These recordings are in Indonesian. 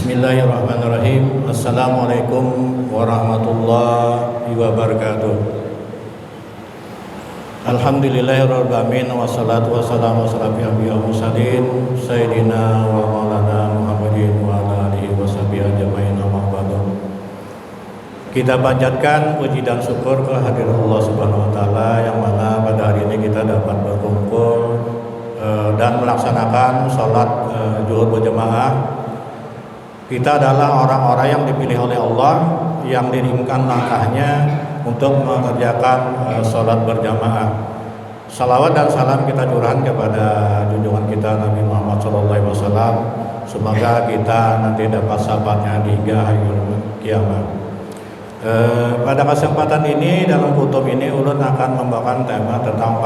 Bismillahirrahmanirrahim. Assalamualaikum warahmatullahi wabarakatuh. Alhamdulillahirabbil alamin wassalatu wassalamu ala asyrofil anbiya'i wal mursalin sayyidina wa maulana Muhammadin wa ala alihi washabihi ajmain amma ba'du. Kita panjatkan puji dan syukur kehadirat Allah Subhanahu wa taala yang mana pada hari ini kita dapat berkumpul dan melaksanakan sholat zuhur berjamaah. Kita adalah orang-orang yang dipilih oleh Allah yang diringkan langkahnya untuk mengerjakan sholat berjamaah. Salawat dan salam kita curahkan kepada junjungan kita Nabi Muhammad SAW. Semoga kita nanti dapat sahabatnya di hari kiamat. Pada kesempatan ini dalam kutub ini ulun akan membawakan tema tentang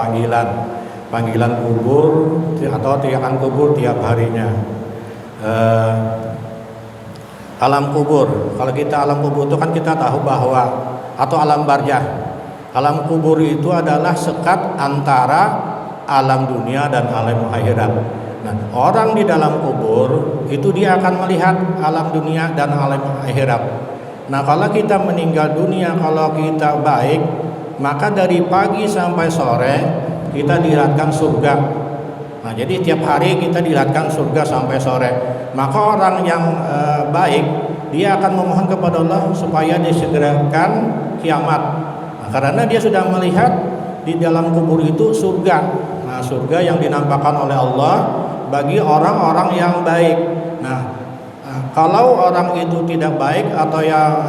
panggilan kubur atau teriakan kubur tiap harinya. Alam kubur. Kalau kita alam kubur itu kan kita tahu bahwa atau alam barzah. Alam kubur itu adalah sekat antara alam dunia dan alam akhirat. Nah, orang di dalam kubur itu dia akan melihat alam dunia dan alam akhirat. Nah, kalau kita meninggal dunia, kalau kita baik, maka dari pagi sampai sore kita dilihatkan surga. Nah, jadi tiap hari kita dilihatkan surga sampai sore. Maka orang yang baik dia akan memohon kepada Allah supaya disegerakan kiamat. Nah, karena dia sudah melihat di dalam kubur itu surga. Nah, surga yang dinampakkan oleh Allah bagi orang-orang yang baik. Nah, kalau orang itu tidak baik atau yang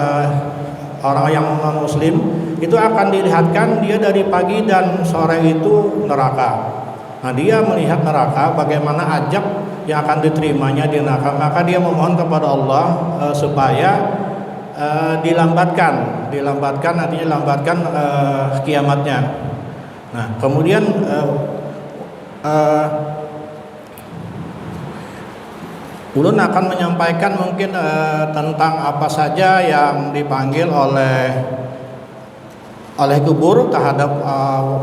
orang yang non-muslim itu akan dilihatkan dia dari pagi dan sore itu neraka. Nah, dia melihat neraka, bagaimana ajab yang akan diterimanya di neraka, maka dia memohon kepada Allah supaya dilambatkan artinya lambatkan kiamatnya. Nah, kemudian ulun akan menyampaikan mungkin tentang apa saja yang dipanggil oleh kubur terhadap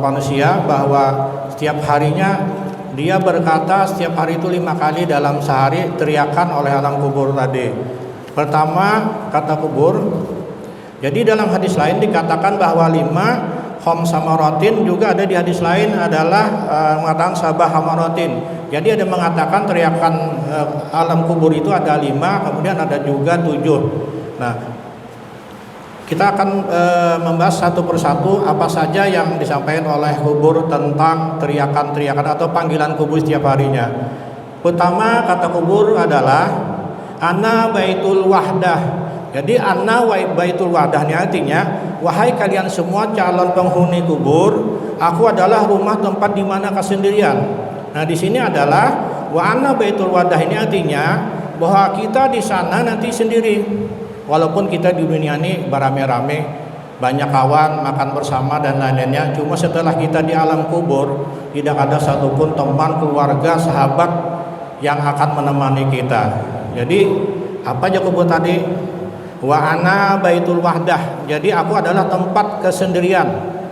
manusia, bahwa setiap harinya dia berkata setiap hari itu 5 kali dalam sehari teriakan oleh alam kubur tadi. Pertama, kata kubur. Jadi dalam hadis lain dikatakan bahwa 5 khamsamaratin, juga ada di hadis lain adalah mengatakan sabah hamaratin. Jadi ada mengatakan teriakan alam kubur itu ada 5, kemudian ada juga 7. Nah, kita akan membahas satu persatu apa saja yang disampaikan oleh kubur tentang teriakan-teriakan atau panggilan kubur setiap harinya. Pertama, kata kubur adalah ana baitul wahdah. Jadi ana baitul wahdah ini artinya, wahai kalian semua calon penghuni kubur, aku adalah rumah tempat di mana kesendirian. Nah, di sini adalah wa ana baitul wahdah ini artinya bahwa kita di sana nanti sendiri. Walaupun kita di dunia ini beramai-ramai, banyak kawan, makan bersama dan lain-lainnya, cuma setelah kita di alam kubur tidak ada satupun teman, keluarga, sahabat yang akan menemani kita. Jadi apa aja kubur tadi? Wa ana baitul wahdah. Jadi aku adalah tempat kesendirian.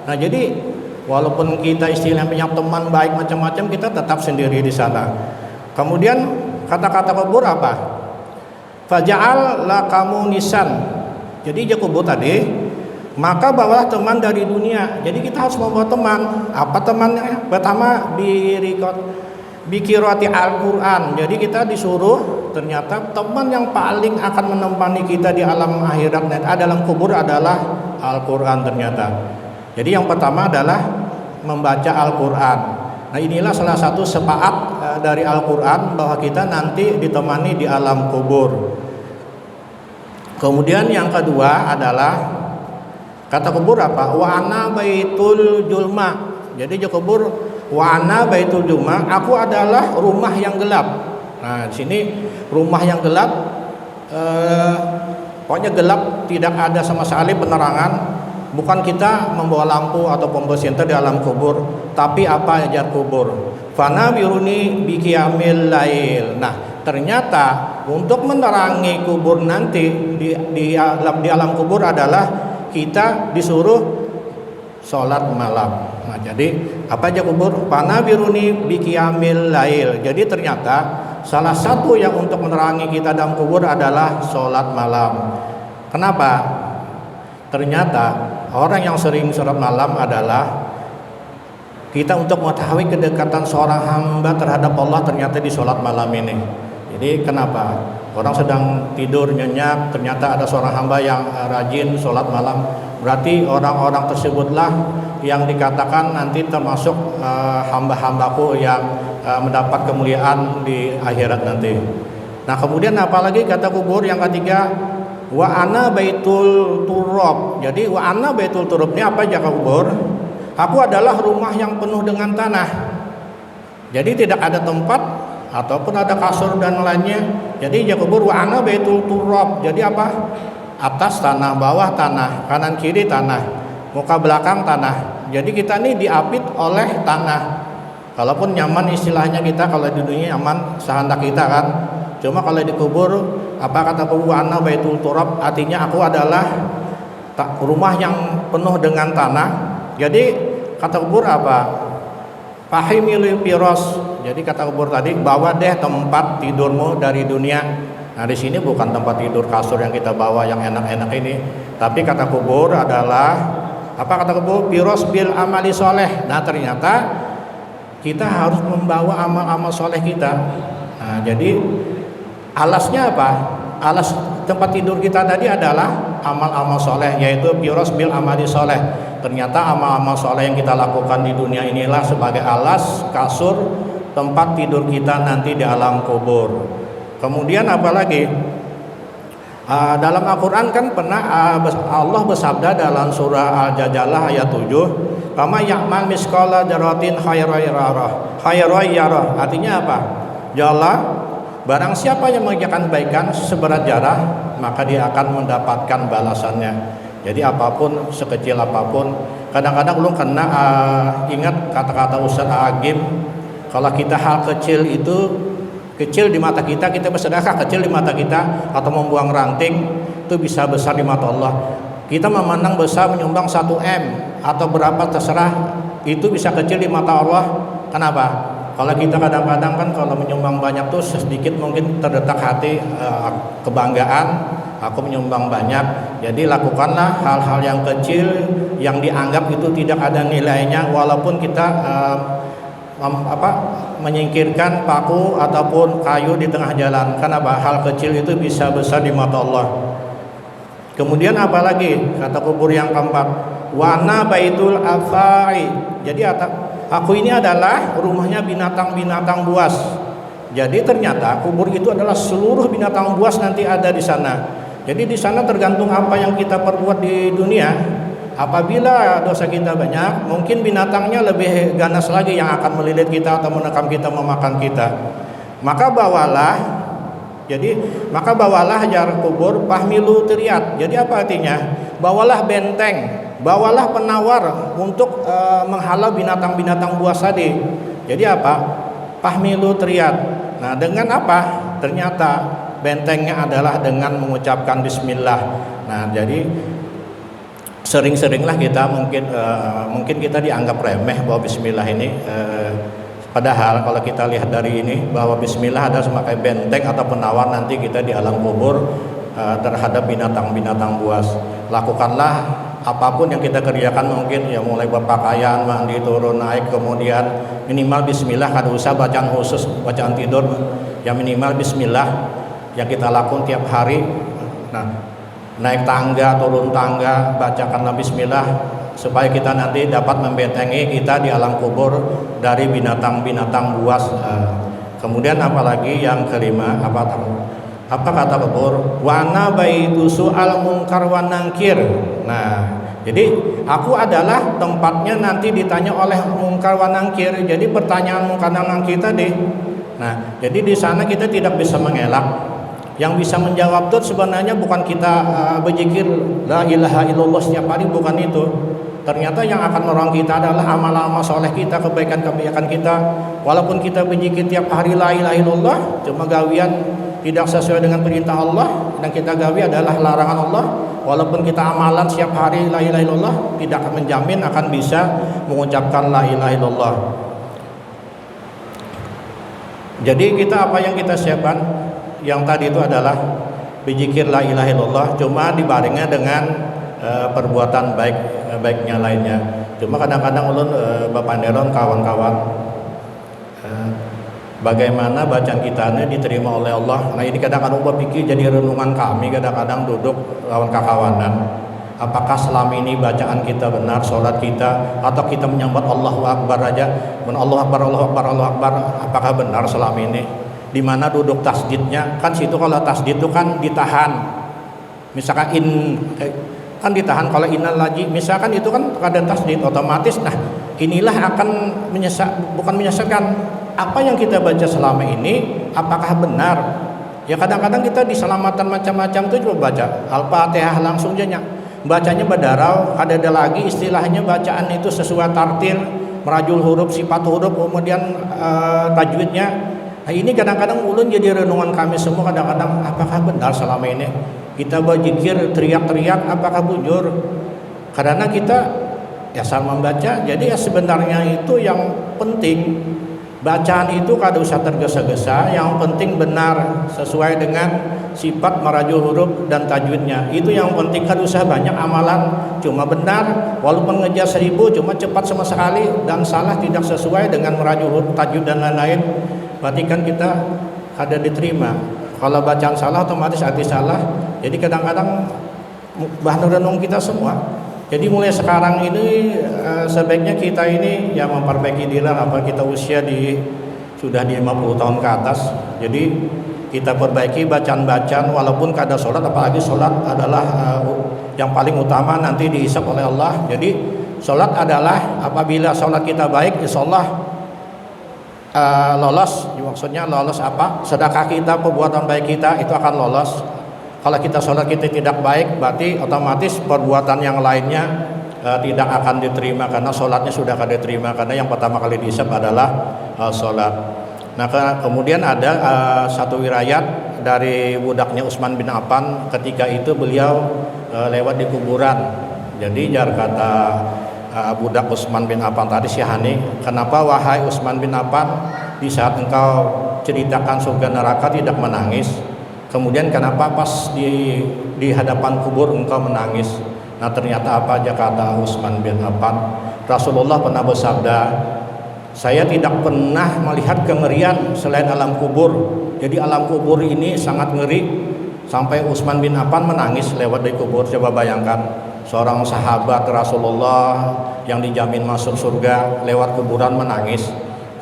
Nah, jadi walaupun kita istilahnya punya teman baik macam-macam, kita tetap sendiri di sana. Kemudian kata-kata kubur apa? Faja'al lakamu nisan. Jadi dia kubur tadi, maka bawalah teman dari dunia. Jadi kita harus membawa teman. Apa temannya? Pertama bikirati Al-Quran. Jadi kita disuruh, ternyata teman yang paling akan menemani kita di alam akhirat dalam kubur adalah Al-Quran ternyata. Jadi yang pertama adalah membaca Al-Quran. Nah, inilah salah satu syafaat dari Al-Quran bahwa kita nanti ditemani di alam kubur. Kemudian yang kedua adalah kata kubur apa? Wa ana baitul julma. Jadi dia kubur wa ana baitul julma, aku adalah rumah yang gelap. Nah, di sini rumah yang gelap pokoknya gelap, tidak ada sama sekali penerangan. Bukan kita membawa lampu atau pembersih di alam kubur, tapi apa ajar kubur? Fana biruni biqiyamil lail. Nah, ternyata untuk menerangi kubur nanti di alam kubur adalah kita disuruh sholat malam. Nah, jadi apa aja kubur? Panabiruni biqiyamil lail. Jadi ternyata salah satu yang untuk menerangi kita dalam kubur adalah sholat malam. Kenapa? Ternyata orang yang sering sholat malam adalah kita untuk mengetahui kedekatan seorang hamba terhadap Allah ternyata di sholat malam ini. Jadi kenapa? Orang sedang tidur nyenyak, ternyata ada seorang hamba yang rajin sholat malam. Berarti orang-orang tersebutlah yang dikatakan nanti termasuk hamba-hambaku yang mendapat kemuliaan di akhirat nanti. Nah, kemudian apalagi kata kubur yang ketiga, wa ana baitul turab. Jadi wa ana baitul turab ini apa aja kubur? Aku adalah rumah yang penuh dengan tanah. Jadi tidak ada tempat ataupun ada kasur dan lainnya. Jadi ya kubur wa ana baitul turab. Jadi apa? Atas tanah, bawah tanah, kanan kiri tanah, muka belakang tanah. Jadi kita ini diapit oleh tanah. Kalaupun nyaman istilahnya kita kalau di dunia nyaman sehandak kita kan. Cuma kalau dikubur apa kata kubur wa ana baitul turab, artinya aku adalah rumah yang penuh dengan tanah. Jadi kata kubur apa? Fahimil piros. Jadi kata kubur tadi, bawa deh tempat tidurmu dari dunia. Nah, di sini bukan tempat tidur kasur yang kita bawa yang enak-enak ini, tapi kata kubur adalah apa kata kubur? Piros bil amali soleh. Nah, ternyata kita harus membawa amal-amal soleh kita. Nah, jadi alasnya apa? Alas tempat tidur kita tadi adalah amal-amal soleh, yaitu piros bil amali soleh. Ternyata amal-amal soleh yang kita lakukan di dunia inilah sebagai alas, kasur, tempat tidur kita nanti di alam kubur. Kemudian apalagi dalam Al-Quran kan pernah Allah bersabda dalam surah Al-Jadalah ayat 7, kama ya'mal misqala dzarratin khairan yarah. Artinya apa? Jalla, barang siapa yang mengerjakan kebaikan seberat jarah, maka dia akan mendapatkan balasannya. Jadi apapun, sekecil apapun. Kadang-kadang belum kena ingat kata-kata Ustaz Agim, kalau kita hal kecil itu kecil di mata kita, kita bersedekah kecil di mata kita, atau membuang ranting itu bisa besar di mata Allah. Kita memandang besar menyumbang 1 M atau berapa terserah, itu bisa kecil di mata Allah. Kenapa? Kalau kita kadang-kadang kan kalau menyumbang banyak tuh sedikit mungkin terdetak hati kebanggaan, aku menyumbang banyak. Jadi lakukanlah hal-hal yang kecil yang dianggap itu tidak ada nilainya, walaupun kita menyingkirkan paku ataupun kayu di tengah jalan. Kenapa? Hal kecil itu bisa besar di mata Allah. Kemudian apalagi kata kubur yang keempat, wana baitul afai. Jadi aku ini adalah rumahnya binatang-binatang buas. Jadi ternyata kubur itu adalah seluruh binatang buas nanti ada di sana. Jadi di sana tergantung apa yang kita perbuat di dunia. Apabila dosa kita banyak, mungkin binatangnya lebih ganas lagi yang akan melilit kita atau menekam kita, memakan kita. Maka bawalah jar kubur pahmilu teriat. Jadi apa artinya? Bawalah benteng, bawalah penawar untuk menghalau binatang-binatang buas tadi. Jadi apa? Pahmilu teriat. Nah, dengan apa? Ternyata bentengnya adalah dengan mengucapkan bismillah. Nah, jadi sering-seringlah kita mungkin kita dianggap remeh bahwa bismillah ini padahal kalau kita lihat dari ini bahwa bismillah ada sebagai benteng atau penawar nanti kita di alam kubur terhadap binatang-binatang buas. Lakukanlah apapun yang kita kerjakan, mungkin ya mulai berpakaian, mandi, turun, naik, kemudian minimal bismillah, kada usah bacaan khusus, bacaan tidur, yang minimal bismillah yang kita lakukan tiap hari. Nah, naik tangga, turun tangga, bacakanlah bismillah supaya kita nanti dapat membentengi kita di alam kubur dari binatang-binatang buas. Kemudian apalagi yang kelima, apa kata kubur? Wana baitu su'al munkar wa nangkir. Nah, jadi aku adalah tempatnya nanti ditanya oleh munkar wa nangkir. Jadi pertanyaan munkar dan nangkir tadi. Nah, jadi di sana kita tidak bisa mengelak. Yang bisa menjawab itu sebenarnya bukan kita berzikir la ilaha illallah setiap hari, bukan itu. Ternyata yang akan menolong kita adalah amal-amal soleh kita, kebaikan-kebaikan kita. Walaupun kita berzikir tiap hari la ilaha illallah, cuma gawian tidak sesuai dengan perintah Allah dan kita gawe adalah larangan Allah, walaupun kita amalan setiap hari la ilaha illallah, tidak akan menjamin akan bisa mengucapkan la ilaha illallah. Jadi kita apa yang kita siapkan yang tadi itu adalah berzikir la ilaha illallah, cuma dibaringnya dengan perbuatan baiknya lainnya. Cuma kadang-kadang ulun Bapak Neron kawan-kawan, bagaimana bacaan kita ini diterima oleh Allah. Nah ini kadang-kadang berpikir jadi renungan kami, kadang-kadang duduk lawan kakawanan. Apakah selama ini bacaan kita benar, sholat kita, atau kita menyambut Allahu Akbar aja, Allahu Akbar, Allahu Akbar, Allahu Akbar, apakah benar selama ini? Di mana duduk tasdidnya? Kan situ kalau tasdid itu kan ditahan. Misalkan kan ditahan, kalau innal lagi, misalkan itu kan ada tasdid otomatis. Nah inilah akan bukan menyesatkan. Apa yang kita baca selama ini apakah benar? Ya kadang-kadang kita di selamatan macam-macam itu coba baca Al-Fatihah langsung aja bacanya badarau, ada lagi istilahnya bacaan itu sesuai tartil, merajul huruf, sifat huruf, kemudian tajwidnya. Nah, ini kadang-kadang ulun jadi renungan kami semua, kadang-kadang apakah benar selama ini kita berzikir teriak-teriak, apakah bujur? Karena kita ya sama membaca, jadi ya sebenarnya itu yang penting. Bacaan itu kada usah tergesa-gesa, yang penting benar sesuai dengan sifat merajul huruf dan tajwidnya. Itu yang penting, kada usah banyak amalan, cuma benar walaupun ngejar 1000 cuma cepat sama sekali dan salah tidak sesuai dengan merajul huruf, tajwid dan lain-lain. Berarti kan kita ada diterima. Kalau bacaan salah otomatis arti salah. Jadi kadang-kadang bahan renung kita semua. Jadi mulai sekarang ini sebaiknya kita ini ya memperbaiki diri, apa kita usia sudah di 50 tahun ke atas. Jadi kita perbaiki bacaan-bacaan walaupun kada sholat, apalagi sholat adalah yang paling utama nanti dihisab oleh Allah. Jadi sholat adalah apabila sholat kita baik, insya Allah lolos. Maksudnya lolos apa? Sedekah kita, perbuatan baik kita itu akan lolos. Kalau kita sholat kita tidak baik, berarti otomatis perbuatan yang lainnya tidak akan diterima, karena sholatnya sudah akan diterima, karena yang pertama kali dihisab adalah sholat. Nah kemudian ada satu riwayat dari budaknya Utsman bin Affan, ketika itu beliau lewat di kuburan. Jadi jar kata budak Utsman bin Affan tadi, si Hani, kenapa wahai Utsman bin Affan di saat engkau ceritakan surga neraka tidak menangis? Kemudian kenapa pas di hadapan kubur engkau menangis? Nah ternyata apa aja kata Utsman bin Affan? Rasulullah pernah bersabda, saya tidak pernah melihat kengerian selain alam kubur. Jadi alam kubur ini sangat ngeri, sampai Utsman bin Affan menangis lewat di kubur. Coba bayangkan seorang sahabat Rasulullah yang dijamin masuk surga lewat kuburan menangis.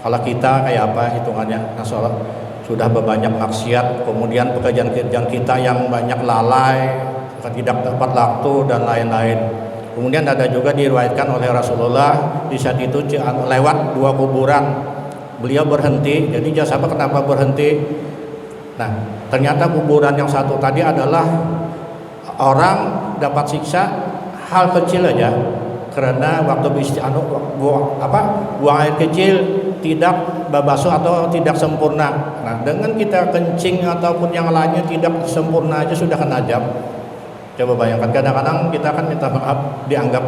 Kalau kita kayak apa hitungannya? Nah, sudah berbanyak maksiat, kemudian pekerjaan-pekerjaan kita yang banyak lalai, tidak tepat waktu dan lain-lain. Kemudian ada juga diriwayatkan oleh Rasulullah di saat itu lewat 2 kuburan, beliau berhenti. Jadi sahabat kenapa berhenti? Nah ternyata kuburan yang satu tadi adalah orang dapat siksa hal kecil aja, karena waktu buang air kecil tidak babasuh atau tidak sempurna. Nah dengan kita kencing ataupun yang lainnya tidak sempurna aja sudah kena azab. Coba bayangkan, kadang-kadang kita kan minta maaf dianggap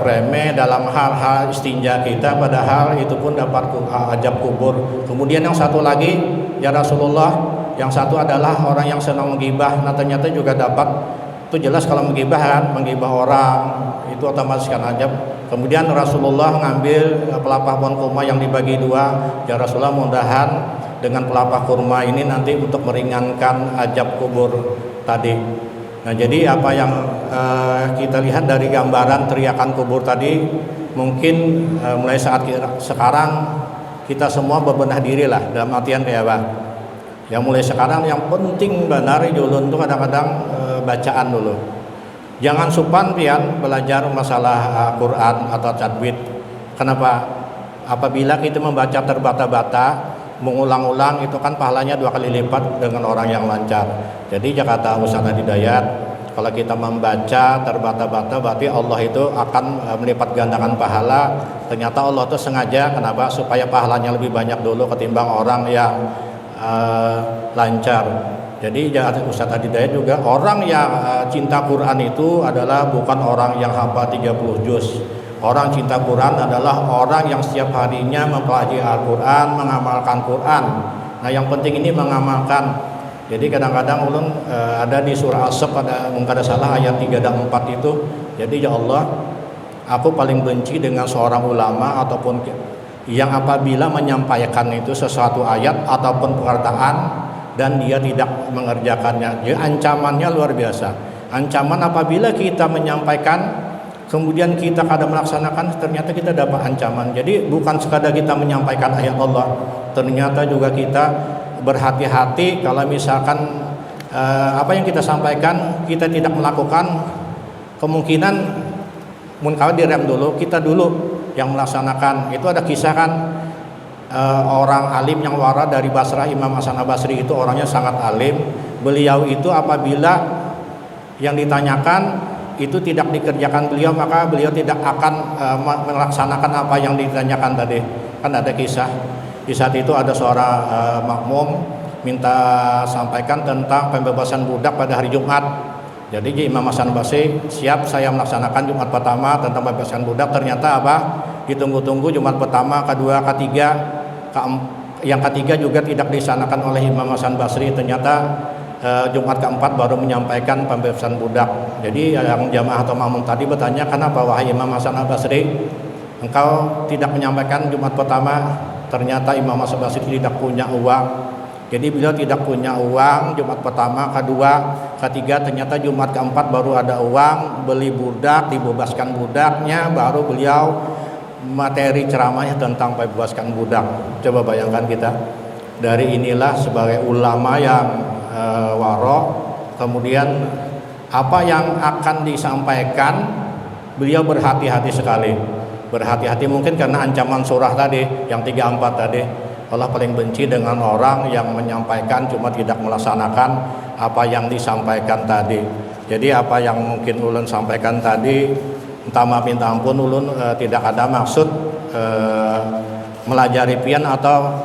remeh dalam hal-hal istinja kita, padahal itu pun dapat azab kubur. Kemudian yang satu lagi, ya Rasulullah, yang satu adalah orang yang senang menggibah. Nah ternyata juga dapat, itu jelas kalau menggibah orang itu otomatis kan azab. Kemudian Rasulullah mengambil pelepah pohon kurma yang dibagi 2. Ya Rasulullah, mudah-mudahan dengan pelepah kurma ini nanti untuk meringankan azab kubur tadi. Nah jadi apa yang kita lihat dari gambaran teriakan kubur tadi, mungkin mulai saat sekarang kita semua bebenah diri lah, dalam artian kayak apa? Ya mulai sekarang yang penting benar dulu itu kadang-kadang bacaan dulu. Jangan supan pian belajar masalah Quran atau tajwid. Kenapa? Apabila kita membaca terbata-bata, mengulang-ulang, itu kan pahalanya 2 kali lipat dengan orang yang lancar. Jadi kata Ustaz Hidayat, kalau kita membaca terbata-bata berarti Allah itu akan melipat gandakan pahala. Ternyata Allah itu sengaja, kenapa? Supaya pahalanya lebih banyak dulu ketimbang orang yang lancar. Jadi Ustaz Adidayat juga orang yang cinta Quran itu adalah bukan orang yang hafal 30 juz. Orang cinta Quran adalah orang yang setiap harinya mempelajari Al-Quran, mengamalkan Quran. Nah yang penting ini mengamalkan. Jadi kadang-kadang ulun ada di surah As-Saff ada mungkin ada salah ayat 3 dan 4 itu. Jadi ya Allah, aku paling benci dengan seorang ulama ataupun yang apabila menyampaikan itu sesuatu ayat ataupun perkataan dan dia tidak mengerjakannya. Jadi ancamannya luar biasa. Ancaman apabila kita menyampaikan kemudian kita kadang melaksanakan, ternyata kita dapat ancaman. Jadi bukan sekadar kita menyampaikan ayat Allah, ternyata juga kita berhati-hati kalau misalkan apa yang kita sampaikan kita tidak melakukan, kemungkinan mungkin direm dulu, kita dulu yang melaksanakan. Itu ada kisah kan orang alim yang wara dari Basrah, Imam Hasan Al-Basri itu orangnya sangat alim. Beliau itu apabila yang ditanyakan itu tidak dikerjakan beliau, maka beliau tidak akan melaksanakan apa yang ditanyakan tadi. Kan ada kisah di saat itu ada seorang makmum minta sampaikan tentang pembebasan budak pada hari Jumat. Jadi Imam Hasan Basri, siap saya melaksanakan Jumat pertama tentang pembebasan budak. Ternyata apa? Ditunggu-tunggu Jumat pertama, kedua, ketiga, yang ketiga juga tidak disanakan oleh Imam Hasan Basri. Ternyata Jumat keempat baru menyampaikan pembebasan budak. Jadi yang jamaah atau makmum tadi bertanya, kenapa wahai Imam Hasan Al-Basri engkau tidak menyampaikan Jumat pertama? Ternyata Imam Hasan Basri tidak punya uang. Jadi beliau tidak punya uang Jumat pertama, kedua, ketiga, ternyata Jumat keempat baru ada uang, beli budak, dibebaskan budaknya, baru beliau materi ceramahnya tentang bebaskan budak. Coba bayangkan kita, dari inilah sebagai ulama yang waro, kemudian apa yang akan disampaikan beliau berhati-hati sekali. Berhati-hati mungkin karena ancaman surah tadi yang 3-4 tadi. Allah paling benci dengan orang yang menyampaikan cuma tidak melaksanakan apa yang disampaikan tadi. Jadi apa yang mungkin ulun sampaikan tadi, entah maaf minta ampun, ulun tidak ada maksud melajari pian atau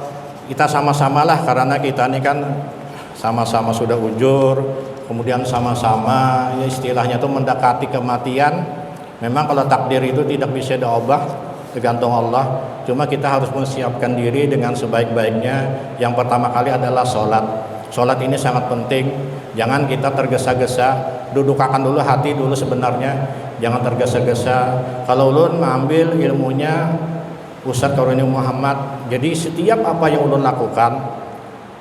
kita sama-samalah, karena kita ini kan sama-sama sudah ujur, kemudian sama-sama ya istilahnya itu mendekati kematian. Memang kalau takdir itu tidak bisa diubah, tergantung Allah. Cuma kita harus mempersiapkan diri dengan sebaik-baiknya. Yang pertama kali adalah sholat. Sholat ini sangat penting. Jangan kita tergesa-gesa. Dudukkan dulu hati dulu sebenarnya. Jangan tergesa-gesa. Kalau ulun mengambil ilmunya Ustadz Karuni Muhammad, jadi setiap apa yang ulun lakukan,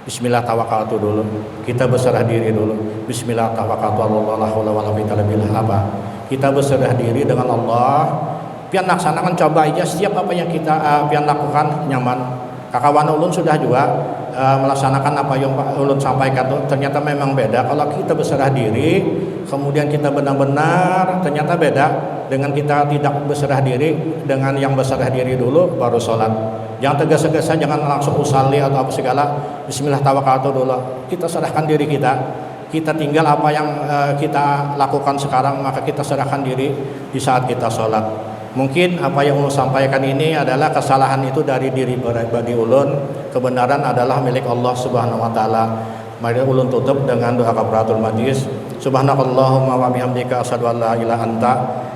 Bismillah tawakkaltu dulu. Kita berserah diri dulu. Bismillah tawakkaltu Allah la haula wala quwwata illa billah. Kita berserah diri dengan Allah. Pian laksanakan, coba aja setiap apa yang kita pian lakukan nyaman. Kawan ulun sudah juga melaksanakan apa yang ulun sampaikan tuh, ternyata memang beda. Kalau kita berserah diri, kemudian kita benar-benar ternyata beda dengan kita tidak berserah diri. Dengan yang berserah diri dulu baru sholat. Jangan tergesa-gesa, jangan langsung usalli atau apa segala. Bismillah tawakkaltu dulu. Kita serahkan diri kita. Kita tinggal apa yang kita lakukan sekarang, maka kita serahkan diri di saat kita sholat. Mungkin apa yang ulun sampaikan ini adalah kesalahan itu dari diri pribadi ulun. Kebenaran adalah milik Allah Subhanahu wa taala. Mari ulun tutup dengan doa kafaratul majlis. Subhanakallahumma wa bihamdika asyhadu an la ilaha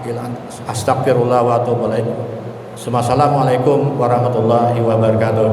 illa anta astaghfirullah wa atubu ilaik. Assalamualaikum warahmatullahi wabarakatuh.